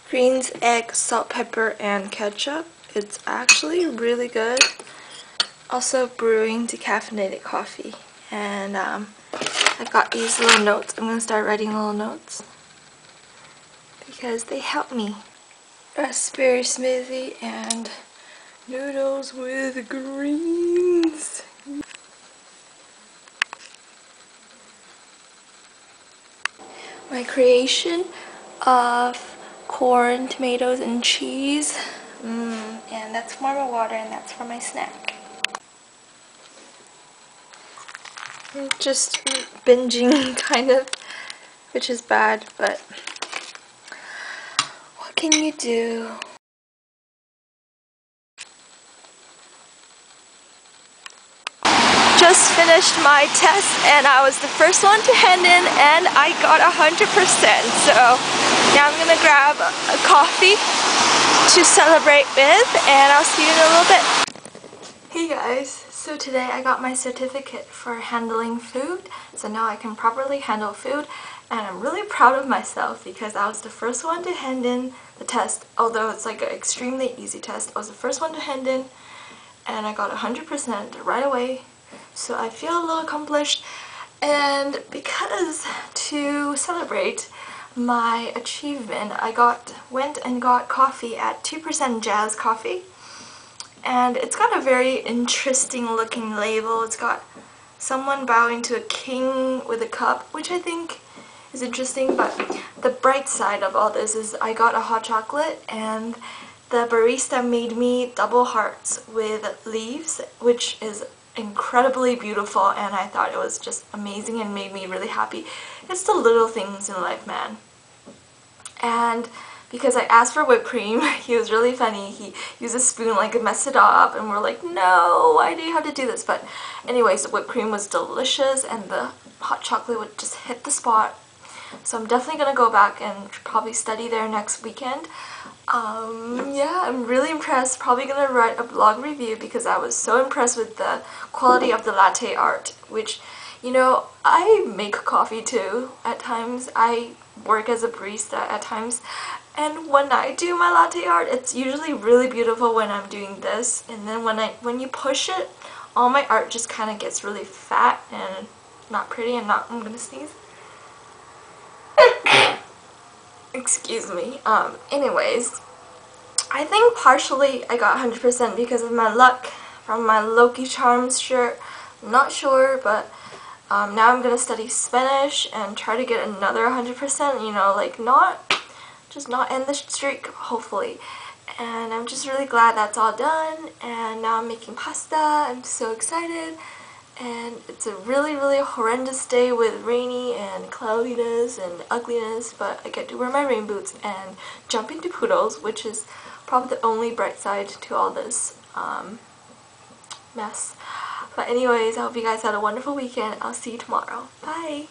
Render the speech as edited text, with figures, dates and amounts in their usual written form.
Greens, egg, salt, pepper, and ketchup. It's actually really good. Also brewing decaffeinated coffee. And I got these little notes. I'm going to start writing little notes because they help me. Raspberry smoothie and noodles with greens. My creation of corn, tomatoes, and cheese. And that's for my water, and that's for my snack. Just binging, kind of, which is bad, but what can you do? Just finished my test, and I was the first one to hand in, and I got 100%. So now I'm gonna grab a coffee to celebrate with, and I'll see you in a little bit. Hey guys, so today I got my certificate for handling food, so now I can properly handle food, and I'm really proud of myself because I was the first one to hand in the test. Although it's like an extremely easy test, I was the first one to hand in, and I got 100% right away. So I feel a little accomplished, and because to celebrate my achievement, I went and got coffee at 2% Jazz Coffee, and it's got a very interesting looking label. It's got someone bowing to a king with a cup, which I think is interesting, but the bright side of all this is I got a hot chocolate, and the barista made me double hearts with leaves, which is incredibly beautiful, and I thought it was just amazing and made me really happy. It's the little things in life, man. And because I asked for whipped cream, he was really funny. He used a spoon like messed it up, and we're like, no, why do you have to do this? But anyways, the whipped cream was delicious, and the hot chocolate would just hit the spot. So I'm definitely gonna go back and probably study there next weekend. Yeah, I'm really impressed. Probably gonna write a blog review because I was so impressed with the quality of the latte art, which, you know, I make coffee too at times. I work as a barista at times, and when I do my latte art, it's usually really beautiful when I'm doing this, and then when you push it, all my art just kind of gets really fat and not pretty, and I'm gonna sneeze. Excuse me. Anyways, I think partially I got 100% because of my luck from my Loki Charms shirt. I'm not sure, but now I'm gonna study Spanish and try to get another 100%, you know, like just not end the streak, hopefully. And I'm just really glad that's all done, and now I'm making pasta. I'm so excited. And it's a really, really horrendous day with rainy and cloudiness and ugliness, but I get to wear my rain boots and jump into poodles, which is probably the only bright side to all this mess. But anyways, I hope you guys had a wonderful weekend. I'll see you tomorrow. Bye!